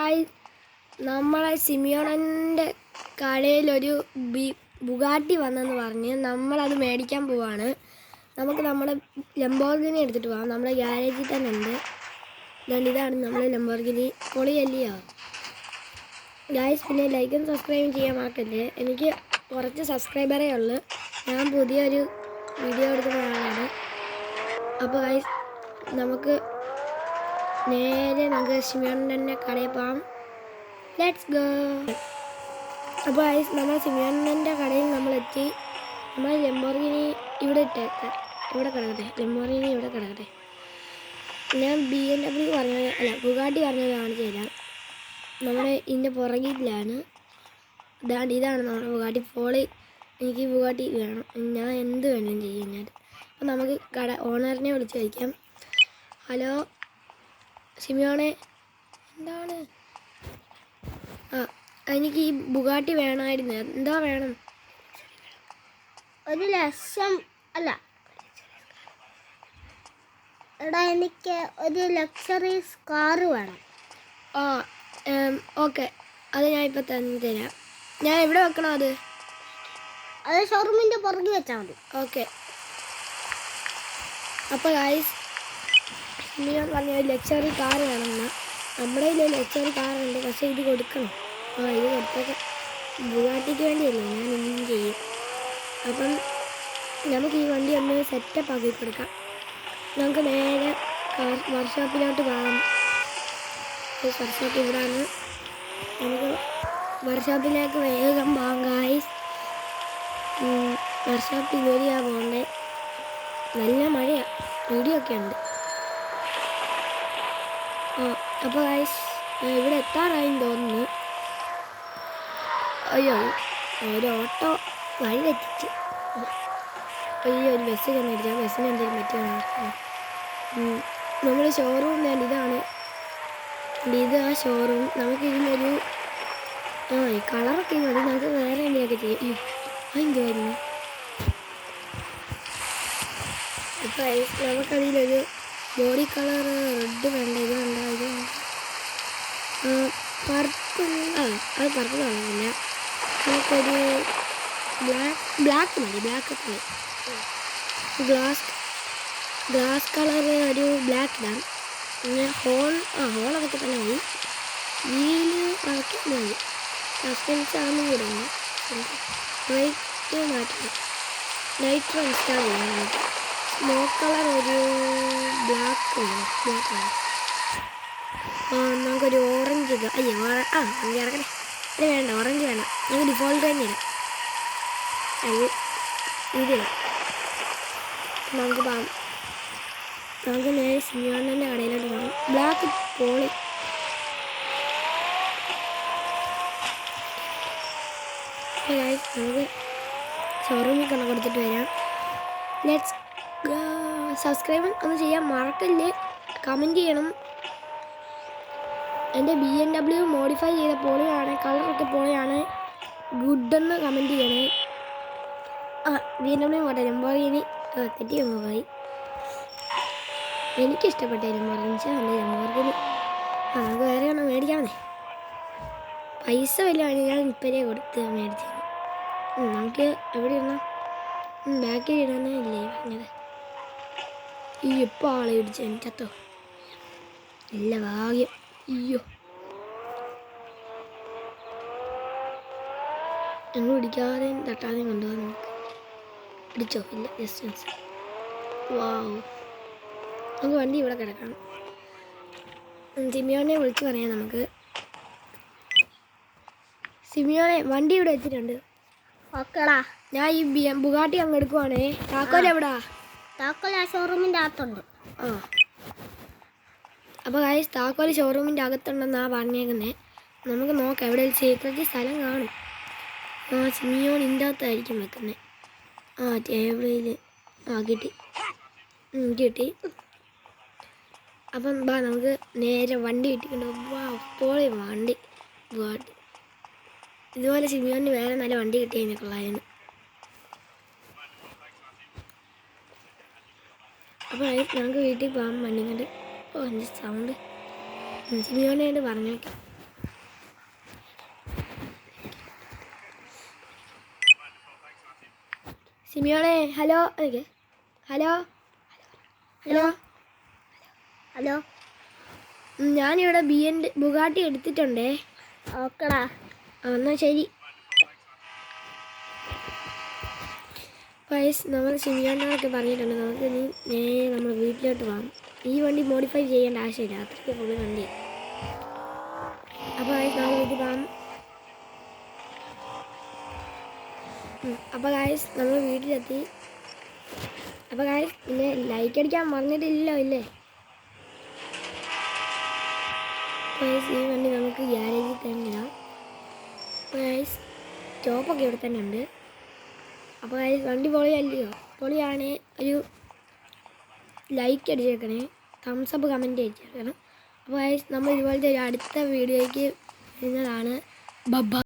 Guys, നമ്മളെ സിമിയോണൻ്റെ കടയിലൊരു Bugatti വന്നെന്ന് പറഞ്ഞ് നമ്മളത് മേടിക്കാൻ പോവാണ്. നമുക്ക് നമ്മുടെ ലംബോർഗിനി എടുത്തിട്ട് പോകാം. നമ്മുടെ ഗ്യാരേജിൽ തന്നെ ഉണ്ട്. ഇതാണ് നമ്മുടെ ലംബോർഗിനി. പൊളിയല്ലയോ ഗായ്സ്? പിന്നെ ലൈക്കും സബ്സ്ക്രൈബും ചെയ്യാൻ മറക്കല്ലേ. എനിക്ക് കുറച്ച് സബ്സ്ക്രൈബറേ ഉള്ളൂ. ഞാൻ പുതിയൊരു വീഡിയോ എടുക്കുന്ന ആളാണ്. അപ്പോൾ ഗായ്സ്, നമുക്ക് സിമിയോണൻ്റെ കടയിൽ പോകാം. Let's go. അപ്പോൾ ഗായ്സ്, നമ്മൾ സിമിയോണൻ്റെ കടയിൽ നമ്മളെത്തി. നമ്മൾ ലംബോർഗിനി ഇവിടെ ഇട്ടേക്കാം. ഇവിടെ കിടക്കട്ടെ, ലംബോർഗിനി ഇവിടെ കിടക്കട്ടെ. ഞാൻ BMW പറഞ്ഞത് അല്ല, ബുഗാട്ടി പറഞ്ഞത് കാണിച്ചു തരാം. നമ്മുടെ ഇതിൻ്റെ പുറകിലാണ്. ഇതാണ് നമ്മുടെ ബുഗാട്ടി. എനിക്ക് ബുഗാട്ടി വേണം. ഞാൻ എന്ത് വേണം ചെയ്യും ഞാൻ. അപ്പോൾ നമുക്ക് കട ഓണറിനെ വിളിച്ച് ചോദിക്കാം. ഹലോ സിമിയോണെ, എന്താണ്? എനിക്ക് ഈ ബുഗാട്ടി വേണമായിരുന്നു. എന്താ വേണം? 1 ലക്ഷം അല്ല എടാ, എനിക്ക് ഒരു ലക്ഷറി കാറ് വേണം. ഓക്കെ, അത് ഞാൻ ഇപ്പോൾ തരാം. ഞാൻ എവിടെ വെക്കണം? അത് ഷോറൂമിൻ്റെ പുറകിൽ വെച്ചാൽ മതി. ഓക്കെ. അപ്പോൾ ഗായ്സ്, സിമിയോൺ പറഞ്ഞ ഒരു ലക്ഷറി കാർ വേണമെന്ന്. നമ്മുടെ കയ്യിൽ ലക്ഷറി കാറുണ്ട്, പക്ഷേ ഇത് കൊടുക്കണം. ഇത് കൊടുത്തൊക്കെ ബുഗാട്ടിക്ക് വേണ്ടിയല്ലേ, ഞാൻ ഇന്നും ചെയ്യും. അപ്പം നമുക്ക് ഈ വണ്ടി ഒന്ന് സെറ്റപ്പ് ആക്കി കൊടുക്കാം. നമുക്ക് നേരെ വർക്ക്ഷോപ്പിലോട്ട് പോകാം. വർക്ക്ഷോപ്പ് ഇവിടെയാണ്. നമുക്ക് വർക്ക്ഷോപ്പിലേക്ക് വേഗം പോകാം ഗായ്സ്. വർക്ക്ഷോപ്പ് ഇതുവരെയാണ് പോകണ്ടേ. നല്ല മഴയാണ്, ഇടിയൊക്കെ ഉണ്ട്. അപ്പോൾ ഗായ്സ്, ഇവിടെ എത്താറായെന്ന് തോന്നുന്നു. അയ്യോ, ഒരു ഓട്ടോ വഴി തെറ്റിച്ച്. അയ്യോ, ഒരു ബസ് ചെന്നിട്ട് ബസ്സിന് എന്തെങ്കിലും പറ്റുമോ? നമ്മുടെ ഷോറൂം ഇതാണ്. ഇത് ആ ഷോറൂം. നമുക്കിതിനൊരു ഈ കളറൊക്കെ മതി. നമുക്ക് വേറെ എന്തെങ്കിലുമൊക്കെ ചെയ്യാം. എന്തുവായിരുന്നു? അപ്പോൾ നമുക്കതിലൊരു ബോഡി കളർ റെഡ് വേണ്ട. ഇത് വേണ്ട, ഇത് വേണ്ട. പർപ്പിൾ. അത് പർപ്പിൾ വേണമെന്നില്ല. നമുക്കൊരു ബ്ലാക്ക് മതി. ബ്ലാക്ക് മതി. ഗ്ലാസ് കളർ ഒരു ബ്ലാക്ക് ഇടാം. പിന്നെ ഹോളൊക്കെ തന്നെ മതി. വീല് അതൊക്കെ മതി. സസ്പെൻസ് ആണെന്നും കൂടെ ഉണ്ട്. ലൈറ്റ് മാറ്റണം. ലൈറ്റ് ഇൻസ്റ്റാൾ ചെയ്യാം നമുക്ക്. സ്മോക്ക് കളർ ഒരു ബ്ലാക്ക് വേണം. ബ്ലാക്ക് വേണം. നമുക്കൊരു ഓറഞ്ച് ഇടാം. നമുക്ക് ഇറക്കണേ. ഇത് വേണ്ട, ഓറഞ്ച് വേണ്ട. നമുക്ക് ഡിഫോൾട്ട് തന്നെ ഇടാം. ഇതിടാം. നമുക്ക് നേരെ സിമിയോണൻ്റെ കടയിലോട്ട് പോകാം. ബ്ലാക്ക് പോളി. നമുക്ക് ഷോറൂമിൽ കൊണ്ട് കൊടുത്തിട്ട് വരാം. ലെറ്റ്സ് സബ്സ്ക്രൈബ് ഒന്ന് ചെയ്യാൻ മറക്കല്ലേ. കമൻറ്റ് ചെയ്യണം. എൻ്റെ BMW മോഡിഫൈ ചെയ്ത പൊളിയാണ്. കളറൊക്കെ പൊളിയാണ്. ഗുഡെന്ന് കമൻറ്റ് ചെയ്യണേ. BMW പോട്ടെ, ലംബോർഗിനി തെറ്റി ഒന്ന് പോയി. എനിക്കിഷ്ടപ്പെട്ട ലംബോർഗിനി. നമുക്ക് വേറെ ഒന്നും മേടിക്കാമെന്നേ. പൈസ വല്ലതാണ് ഞാൻ ഇപ്പഴേ കൊടുത്ത് മേടിച്ചത്. നമുക്ക് എവിടെ ഇടണം? ബാക്കിൽ ഇടണേ ഇല്ലേ പറഞ്ഞത്? ഇപ്പോൾ ആളെ ഇടിച്ചു എനിക്കത്തോ. നല്ല ഭാഗ്യം. അയ്യോ, ഞങ്ങൾ ഇടിക്കാതെയും തട്ടാതെയും കൊണ്ടുപോകാൻ നമുക്ക്. ഇടിച്ചോ? ഇല്ല, ജസ്റ്റ് വാവ്. നമുക്ക് വണ്ടി ഇവിടെ കിടക്കണം. സിമിയോനെ വിളിച്ച് പറയാം നമുക്ക്. സിമിയോനെ, വണ്ടി ഇവിടെ വെച്ചിട്ടുണ്ട്. ഓക്കെടാ, ഞാൻ ഈ ബുഗാട്ടി അങ്ങ് എടുക്കുവാണേ. താക്കോൽ എവിടാ? താക്കോൽ ആ ഷോറൂമിൻ്റെ അകത്തുണ്ട്. അപ്പോൾ ഗായ്സ്, താക്കോൽ ഷോറൂമിൻ്റെ അകത്തുണ്ടെന്നാണ് പറഞ്ഞേക്കുന്നത്. നമുക്ക് നോക്കാം, എവിടെ സീക്രട്ട് സ്ഥലം കാണും. സിമിയോൺ ഇതിൻ്റെ അകത്തായിരിക്കും വെക്കുന്നത്. ടേബിളിൽ കിട്ടി. അപ്പം നമുക്ക് നേരെ വണ്ടി കിട്ടിക്കൊണ്ട് അപ്പോൾ വണ്ടി ഇതുപോലെ സിമിയോണിന് വേറെ നല്ല വണ്ടി കിട്ടിയതിനെ കൊള്ളായിരുന്നു. അപ്പോൾ നമുക്ക് വീട്ടിൽ പോകാൻ വണ്ടി കൊണ്ട്. എൻ്റെ സൗണ്ട് സിമിയോനായിട്ട് പറഞ്ഞേക്കാം. സിമിയോണേ hello okay hello hello hello ഞാനിവിടെ ബുഗാട്ടി എടുത്തിട്ടുണ്ടേ. ഓക്കെടാ. എന്നാൽ ശരി. ഗൈസ് നമ്മൾ സിമിയോനോടൊക്കെ പറഞ്ഞിട്ടുണ്ട് നമുക്ക് ഇനി നേരെ നമ്മൾ വീട്ടിലോട്ട് പോകാം. ഈ വണ്ടി മോഡിഫൈ ചെയ്യേണ്ട ആവശ്യമില്ല, അത്രയ്ക്ക് ഫുള്ള് വണ്ടി. അപ്പോൾ ഗൈസ് നമ്മൾ വീട്ടിൽ പോകാം. അപ്പോൾ ഗൈസ് നമ്മൾ വീട്ടിലെത്തി. അപ്പോൾ ഗൈസ് പിന്നെ ലൈക്ക് അടിക്കാൻ മറന്നിട്ടില്ലല്ലോ ഇല്ലേ? ഗൈസ് ഈ വണ്ടി നമുക്ക് ഗ്യാരേജിൽ തന്നെ ഇടാം. അപ്പോൾ ഗൈസ് സ്റ്റോപ്പൊക്കെ ഇവിടെ തന്നെ ഉണ്ട്. അപ്പോൾ ഗൈസ് വണ്ടി പൊളിയല്ലയോ? പൊളിയാണേ ഒരു ലൈക്ക് അടിച്ചേക്കണേ, തംസപ്പ് കമൻറ്റ് അടിച്ചേക്കണം. അപ്പോൾ ഗൈസ് നമ്മൾ ഇതുപോലത്തെ ഒരു അടുത്ത വീഡിയോയ്ക്ക് വരുന്നതാണ്. ബൈ.